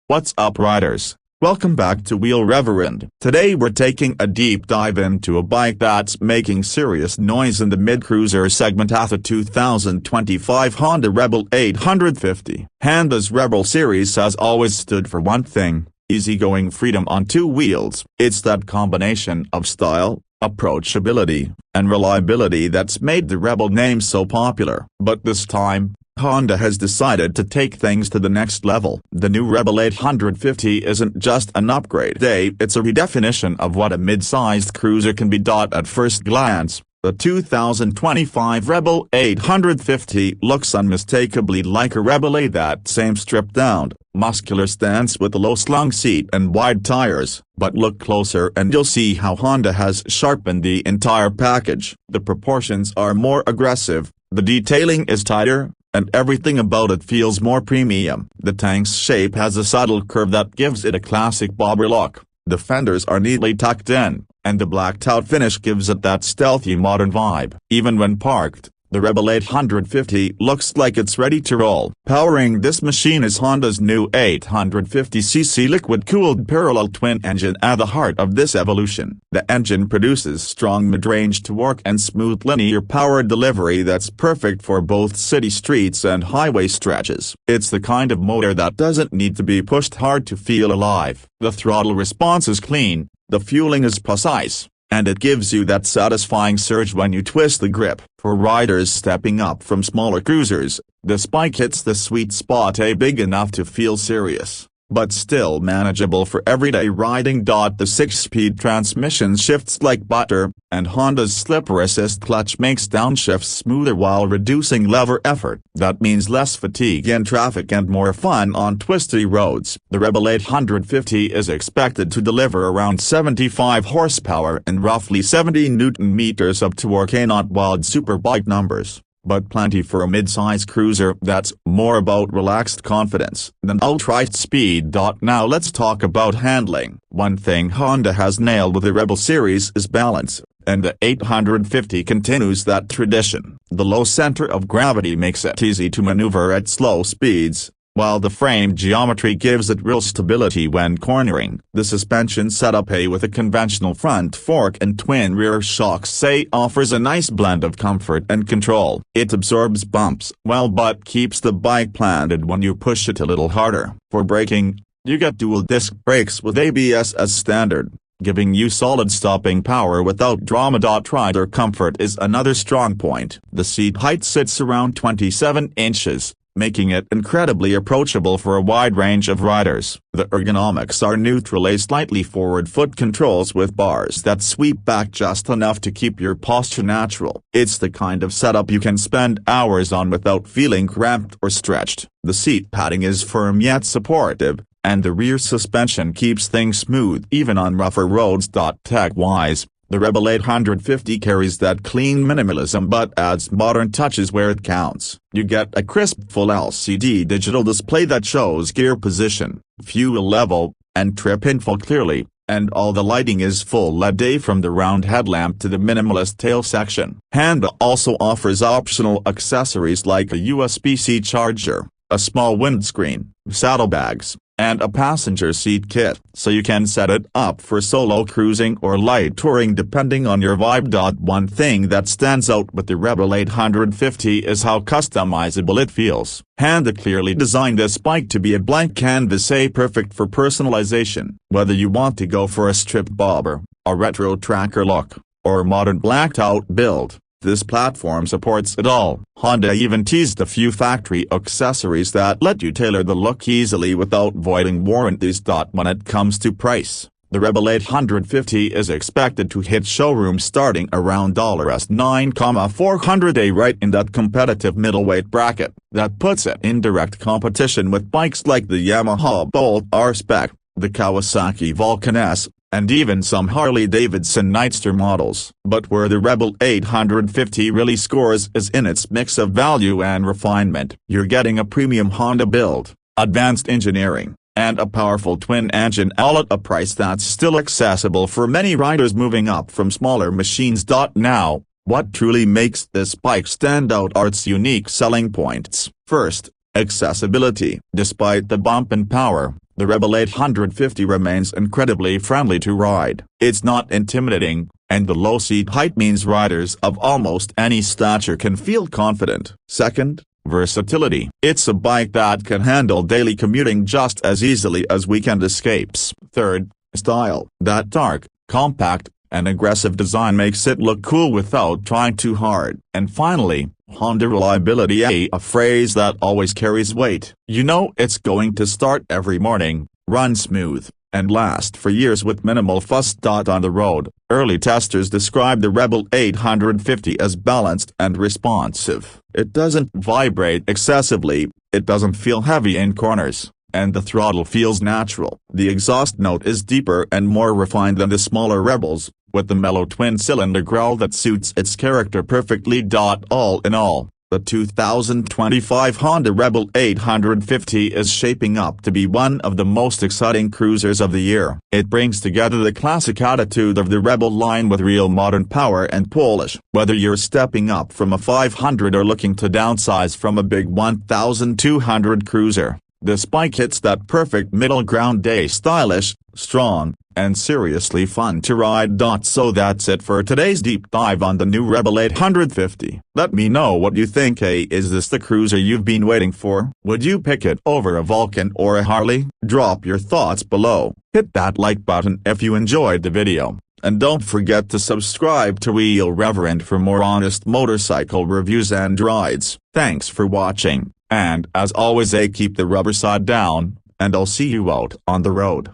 What's up, riders? Welcome back to Wheel Reverend. Today we're taking a deep dive into a bike that's making serious noise in the mid-cruiser segment at the 2025 Honda Rebel 850. Honda's Rebel series has always stood for one thing: easygoing freedom on two wheels. It's that combination of style, approachability, and reliability that's made the Rebel name so popular. But this time, Honda has decided to take things to the next level. The new Rebel 850 isn't just an upgrade, it's a redefinition of what a mid-sized cruiser can be. At first glance, the 2025 Rebel 850 looks unmistakably like a Rebel 8. That same stripped-down, muscular stance with a low-slung seat and wide tires. But look closer and you'll see how Honda has sharpened the entire package. The proportions are more aggressive, the detailing is tighter, and everything about it feels more premium. The tank's shape has a subtle curve that gives it a classic bobber look. The fenders are neatly tucked in, and the blacked-out finish gives it that stealthy modern vibe. Even when parked, the Rebel 850 looks like it's ready to roll. Powering this machine is Honda's new 850cc liquid-cooled parallel twin engine. At the heart of this evolution, the engine produces strong mid-range torque and smooth linear power delivery that's perfect for both city streets and highway stretches. It's the kind of motor that doesn't need to be pushed hard to feel alive. The throttle response is clean, the fueling is precise, and it gives you that satisfying surge when you twist the grip. For riders stepping up from smaller cruisers, this bike hits the sweet spot, big enough to feel serious, but still manageable for everyday riding. The 6-speed transmission shifts like butter, and Honda's slipper assist clutch makes downshifts smoother while reducing lever effort. That means less fatigue in traffic and more fun on twisty roads. The Rebel 850 is expected to deliver around 75 horsepower and roughly 70 Nm of torque. Not wild superbike numbers, but plenty for a mid-size cruiser that's more about relaxed confidence than outright speed. Now let's talk about handling. One thing Honda has nailed with the Rebel series is balance, and the 850 continues that tradition. The low center of gravity makes it easy to maneuver at slow speeds, while the frame geometry gives it real stability when cornering. The suspension setup, with a conventional front fork and twin rear shocks, offers a nice blend of comfort and control. It absorbs bumps well but keeps the bike planted when you push it a little harder. For braking, you get dual disc brakes with ABS as standard, giving you solid stopping power without drama. Rider comfort is another strong point. The seat height sits around 27 inches. Making it incredibly approachable for a wide range of riders. The ergonomics are neutral, slightly forward foot controls with bars that sweep back just enough to keep your posture natural. It's the kind of setup you can spend hours on without feeling cramped or stretched. The seat padding is firm yet supportive, and the rear suspension keeps things smooth even on rougher roads. Tech-wise, the Rebel 850 carries that clean minimalism but adds modern touches where it counts. You get a crisp full LCD digital display that shows gear position, fuel level, and trip info clearly, and all the lighting is full LED from the round headlamp to the minimalist tail section. Honda also offers optional accessories like a USB-C charger, a small windscreen, saddlebags, and a passenger seat kit, so you can set it up for solo cruising or light touring depending on your vibe. One thing that stands out with the Rebel 850 is how customizable it feels. Honda clearly designed this bike to be a blank canvas, perfect for personalization. Whether you want to go for a stripped bobber, a retro tracker look, or a modern blacked-out build, this platform supports it all. Honda even teased a few factory accessories that let you tailor the look easily without voiding warranties. When it comes to price, the Rebel 850 is expected to hit showrooms starting around $9,400, right in that competitive middleweight bracket. That puts it in direct competition with bikes like the Yamaha Bolt R-Spec, the Kawasaki Vulcan S, and even some Harley-Davidson Nightster models. But where the Rebel 850 really scores is in its mix of value and refinement. You're getting a premium Honda build, advanced engineering, and a powerful twin engine, all at a price that's still accessible for many riders moving up from smaller machines. Now, what truly makes this bike stand out are its unique selling points. First, Accessibility. Despite the bump in power, the Rebel 850 remains incredibly friendly to ride. It's not intimidating, and the low seat height means riders of almost any stature can feel confident. Second, versatility. It's a bike that can handle daily commuting just as easily as weekend escapes. Third, style. That dark, compact, and aggressive design makes it look cool without trying too hard. And finally, Honda reliability, a phrase that always carries weight. You know it's going to start every morning, run smooth, and last for years with minimal fuss. On the road, early testers described the Rebel 850 as balanced and responsive. It doesn't vibrate excessively, it doesn't feel heavy in corners, and the throttle feels natural. The exhaust note is deeper and more refined than the smaller Rebels, with the mellow twin-cylinder growl that suits its character perfectly. All in all, the 2025 Honda Rebel 850 is shaping up to be one of the most exciting cruisers of the year. It brings together the classic attitude of the Rebel line with real modern power and polish. Whether you're stepping up from a 500 or looking to downsize from a big 1200 cruiser, this bike hits that perfect middle ground. Stylish, strong, and seriously fun to ride. So that's it for today's deep dive on the new Rebel 850. Let me know what you think. Is this the cruiser you've been waiting for? Would you pick it over a Vulcan or a Harley? Drop your thoughts below. Hit that like button if you enjoyed the video, and don't forget to subscribe to Wheel Reverend for more honest motorcycle reviews and rides. Thanks for watching, and as always, keep the rubber side down, and I'll see you out on the road.